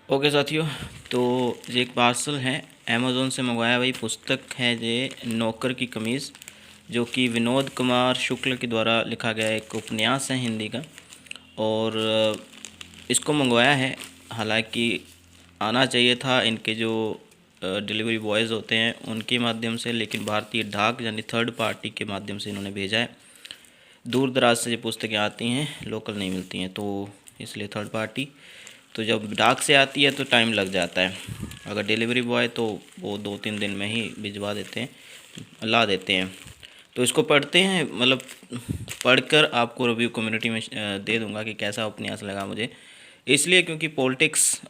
Okay साथियों, तो ये एक पार्सल है अमेज़ोन से मंगवाया भाई। पुस्तक है ये नौकर की कमीज़, जो कि विनोद कुमार शुक्ल के द्वारा लिखा गया एक उपन्यास है हिंदी का। और इसको मंगवाया है। हालांकि आना चाहिए था इनके जो डिलीवरी बॉयज़ होते हैं उनके माध्यम से, लेकिन भारतीय डाक यानी थर्ड पार्टी के माध्यम से इन्होंने भेजा है। दूर दराज से ये पुस्तकें आती हैं, लोकल नहीं मिलती हैं, तो इसलिए थर्ड पार्टी। तो जब डाक से आती है तो टाइम लग जाता है। अगर डिलीवरी बॉय तो वो 2-3 दिन में ही भिजवा देते हैं, ला देते हैं। तो इसको पढ़ते हैं, मतलब पढ़कर आपको रिव्यू कम्युनिटी में दे दूंगा कि कैसा उपन्यास लगा मुझे। इसलिए क्योंकि पॉलिटिक्स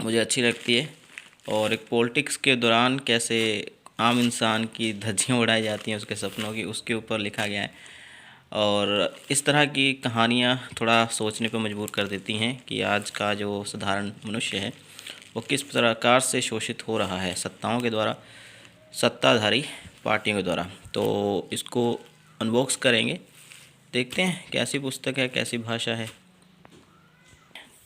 मुझे अच्छी लगती है, और एक पॉलिटिक्स के दौरान कैसे आम इंसान की धज्जियाँ उड़ाई जाती हैं उसके सपनों की, उसके ऊपर लिखा गया है। और इस तरह की कहानियाँ थोड़ा सोचने पर मजबूर कर देती हैं कि आज का जो साधारण मनुष्य है वो किस प्रकार से शोषित हो रहा है सत्ताओं के द्वारा, सत्ताधारी पार्टियों के द्वारा। तो इसको अनबॉक्स करेंगे, देखते हैं कैसी पुस्तक है, कैसी भाषा है।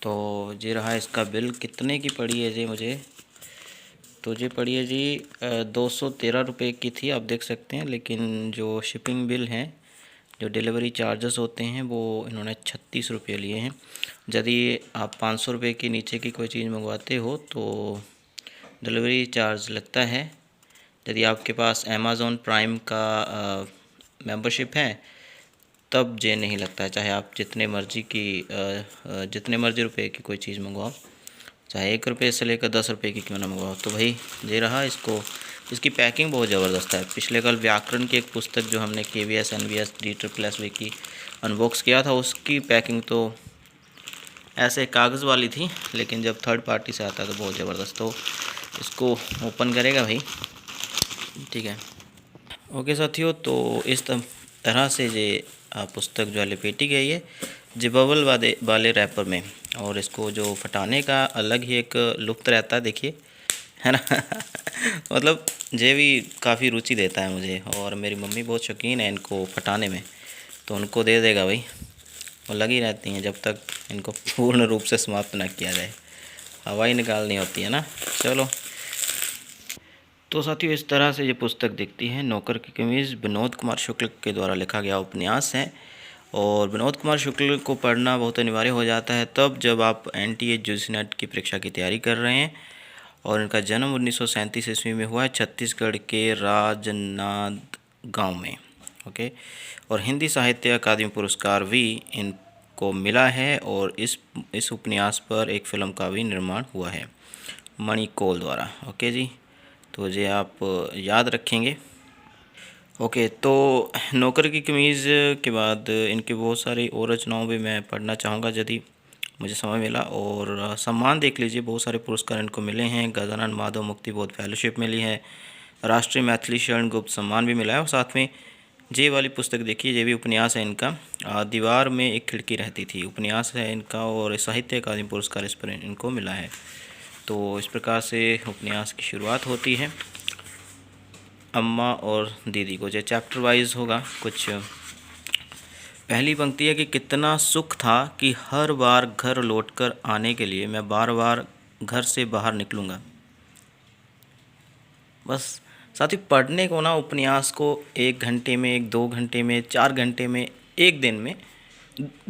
तो ये रहा इसका बिल। कितने की पड़ी है जी मुझे? तो ये पड़ी है जी 213 रुपये की थी, आप देख सकते हैं। लेकिन जो शिपिंग बिल है, जो डिलीवरी चार्जेस होते हैं, वो इन्होंने 36 रुपये लिए हैं। यदि आप 500 रुपये के नीचे की कोई चीज़ मंगवाते हो तो डिलीवरी चार्ज लगता है। यदि आपके पास अमेज़ॉन प्राइम का मेंबरशिप है तब जे नहीं लगता है, चाहे आप जितने मर्जी रुपए की कोई चीज़ मंगवाओ, चाहे 1 रुपये से लेकर 10 रुपये की क्यों ना मंगवाओ। तो भाई ये रहा। इसकी पैकिंग बहुत ज़बरदस्त है। पिछले कल व्याकरण की एक पुस्तक जो हमने KVS NVS DSSS की अनबॉक्स किया था, उसकी पैकिंग तो ऐसे कागज़ वाली थी, लेकिन जब थर्ड पार्टी से आता है तो बहुत ज़बरदस्त। तो इसको ओपन करेगा भाई, ठीक है। ओके साथियों, तो इस तरह से ये पुस्तक जो है लपेटी गई है जिबबल वाले रैपर में, और इसको जो फटाने का अलग ही एक लुत्फ़ रहता है, देखिए, है ना। मतलब ये भी काफ़ी रुचि देता है मुझे, और मेरी मम्मी बहुत शौकीन है इनको फटाने में, तो उनको दे देगा भाई। वो लगी रहती हैं जब तक इनको पूर्ण रूप से समाप्त ना किया जाए, हवा ही निकालनी होती है ना। चलो, तो साथियों इस तरह से ये पुस्तक दिखती है, नौकर की कमीज़। विनोद कुमार शुक्ल के द्वारा लिखा गया उपन्यास है, और विनोद कुमार शुक्ल को पढ़ना बहुत अनिवार्य हो जाता है तब जब आप NTA यूजी नेट की परीक्षा की तैयारी कर रहे हैं। और इनका जन्म 1937 ईस्वी में हुआ है, छत्तीसगढ़ के राजनांदगांव में। ओके, और हिंदी साहित्य अकादमी पुरस्कार भी इनको मिला है, और इस उपन्यास पर एक फ़िल्म का भी निर्माण हुआ है मणिकौल द्वारा। ओके जी, तो ये आप याद रखेंगे। ओके, तो नौकर की कमीज़ के बाद इनकी बहुत सारी और रचनाओं भी मैं पढ़ना चाहूँगा यदि मुझे समय मिला। और सम्मान देख लीजिए, बहुत सारे पुरस्कार इनको मिले हैं। गजानन माधव मुक्ति बोध फेलोशिप मिली है, राष्ट्रीय मैथिली शरण गुप्त सम्मान भी मिला है। और साथ में ये वाली पुस्तक देखिए, ये भी उपन्यास है इनका, दीवार में एक खिड़की रहती थी, उपन्यास है इनका, और साहित्य अकादमी पुरस्कार इस पर इनको मिला है। तो इस प्रकार से उपन्यास की शुरुआत होती है। अम्मा और दीदी को जो चैप्टर वाइज होगा कुछ। पहली पंक्ति है कि कितना सुख था कि हर बार घर लौटकर आने के लिए मैं बार बार घर से बाहर निकलूँगा। बस साथ ही पढ़ने को ना, उपन्यास को 1 घंटे में, 2 घंटे में, 4 घंटे में, 1 दिन में,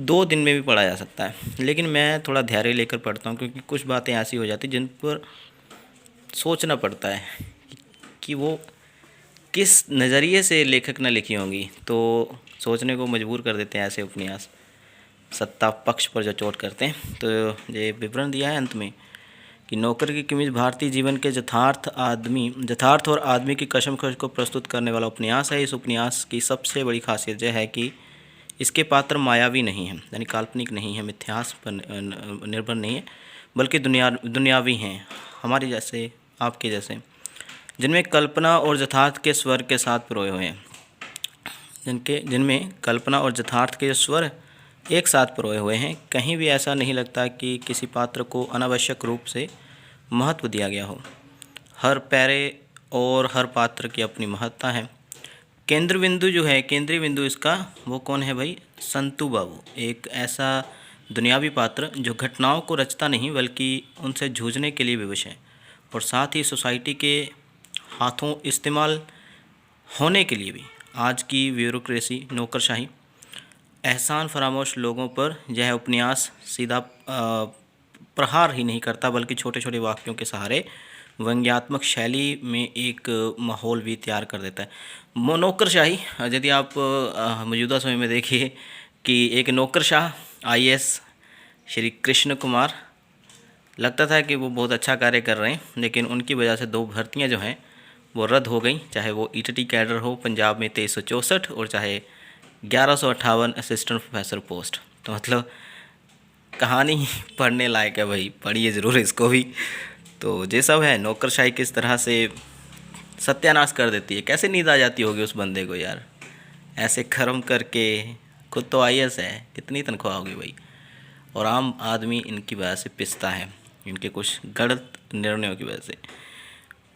2 दिन में भी पढ़ा जा सकता है। लेकिन मैं थोड़ा धैर्य लेकर पढ़ता हूँ, क्योंकि कुछ बातें ऐसी हो जाती जिन पर सोचना पड़ता है कि वो किस नज़रिए से लेखक ने लिखी होंगी, तो सोचने को मजबूर कर देते हैं ऐसे उपन्यास, सत्ता पक्ष पर जो चोट करते हैं। तो ये विवरण दिया है अंत में कि नौकर की कमीज़ भारतीय जीवन के यथार्थ और आदमी की कशमकश को प्रस्तुत करने वाला उपन्यास है। इस उपन्यास की सबसे बड़ी खासियत यह है कि इसके पात्र मायावी नहीं हैं, यानी काल्पनिक नहीं है, मिथ्यास पर निर्भर नहीं है, बल्कि दुनियावी हैं, हमारे जैसे, आपके जैसे, जिनमें कल्पना और यथार्थ के स्वर के साथ पिरोए हुए हैं, जिनमें कल्पना और यथार्थ के स्वर एक साथ पिरोए हुए हैं। कहीं भी ऐसा नहीं लगता कि किसी पात्र को अनावश्यक रूप से महत्व दिया गया हो। हर पैरे और हर पात्र की अपनी महत्ता है। केंद्रीय बिंदु इसका वो कौन है भाई? संतू बाबू, एक ऐसा दुनियावी पात्र जो घटनाओं को रचता नहीं बल्कि उनसे जूझने के लिए विवश है और साथ ही सोसाइटी के हाथों इस्तेमाल होने के लिए भी। आज की ब्यूरोक्रेसी, नौकरशाही, एहसान फरामोश लोगों पर यह उपन्यास सीधा प्रहार ही नहीं करता बल्कि छोटे छोटे वाक्यों के सहारे व्यंग्यात्मक शैली में एक माहौल भी तैयार कर देता है। नौकरशाही, यदि आप मौजूदा समय में देखिए कि एक नौकरशाह आईएएस श्री कृष्ण कुमार, लगता था कि वो बहुत अच्छा कार्य कर रहे हैं, लेकिन उनकी वजह से 2 भर्तियां जो हैं वो रद्द हो गई, चाहे वो ईटीटी कैडर हो पंजाब में 2364 और चाहे 1158 असिस्टेंट प्रोफेसर पोस्ट। तो मतलब कहानी पढ़ने लायक है भाई, पढ़िए ज़रूर इसको भी। तो ये सब है, नौकरशाही किस तरह से सत्यानाश कर देती है। कैसे नींद आ जाती होगी उस बंदे को यार, ऐसे कर्म करके, खुद तो आईएएस है, कितनी तनख्वाह होगी भाई, और आम आदमी इनकी वजह से पिसता है, इनके कुछ गलत निर्णयों की वजह से।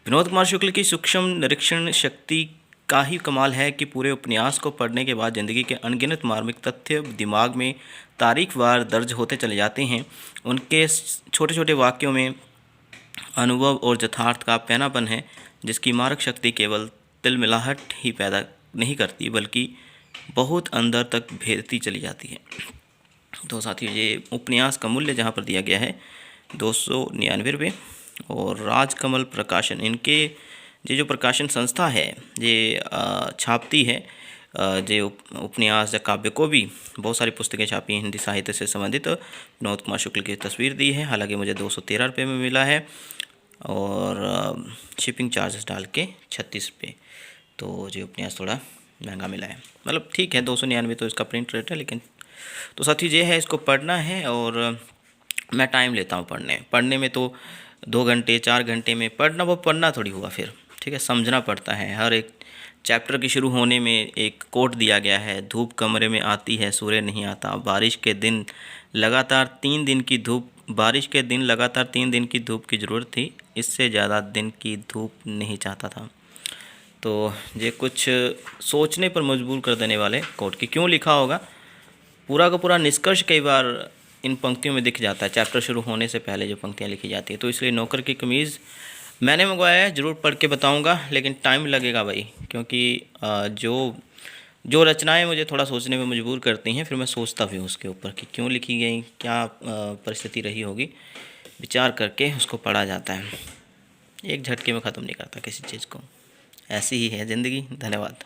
विनोद कुमार शुक्ल की सूक्ष्म निरीक्षण शक्ति का ही कमाल है कि पूरे उपन्यास को पढ़ने के बाद ज़िंदगी के अनगिनत मार्मिक तथ्य दिमाग में तारीखवार दर्ज होते चले जाते हैं। उनके छोटे छोटे वाक्यों में अनुभव और यथार्थ का पैनापन है, जिसकी मारक शक्ति केवल तिलमिलाहट ही पैदा नहीं करती बल्कि बहुत अंदर तक भेदती चली जाती है। तो साथियों, ये उपन्यास का मूल्य जहाँ पर दिया गया है 299 और राजकमल प्रकाशन, इनके ये जो प्रकाशन संस्था है ये छापती है जे उपन्यास या काव्य को भी बहुत सारी पुस्तकें छापी हैं हिंदी साहित्य से संबंधित। विनोद कुमार शुक्ल की तस्वीर दी है, हालांकि मुझे 213 रुपये में मिला है और शिपिंग चार्जेस डाल के 36 रुपये। तो ये उपन्यास थोड़ा महंगा मिला है, मतलब ठीक है 299 तो इसका प्रिंट रेट है, लेकिन तो साथी ये है, इसको पढ़ना है और मैं टाइम लेता हूँ पढ़ने में। तो 2 घंटे 4 घंटे में पढ़ना, वो पढ़ना थोड़ी हुआ फिर, ठीक है, समझना पड़ता है। हर एक चैप्टर के शुरू होने में एक कोट दिया गया है, धूप कमरे में आती है सूर्य नहीं आता, बारिश के दिन लगातार 3 दिन की धूप, बारिश के दिन लगातार 3 दिन की धूप की ज़रूरत थी, इससे ज़्यादा दिन की धूप नहीं चाहता था। तो ये कुछ सोचने पर मजबूर कर देने वाले कोट की क्यों लिखा होगा, पूरा का पूरा निष्कर्ष कई बार इन पंक्तियों में दिख जाता है, चैप्टर शुरू होने से पहले जो पंक्तियाँ लिखी जाती है। तो इसलिए नौकर की कमीज़ मैंने मंगवाया है, ज़रूर पढ़ के बताऊंगा, लेकिन टाइम लगेगा भाई, क्योंकि जो रचनाएं मुझे थोड़ा सोचने में मजबूर करती हैं, फिर मैं सोचता भी हूँ उसके ऊपर कि क्यों लिखी गई, क्या परिस्थिति रही होगी, विचार करके उसको पढ़ा जाता है। एक झटके में ख़त्म नहीं करता किसी चीज़ को, ऐसी ही है ज़िंदगी। धन्यवाद।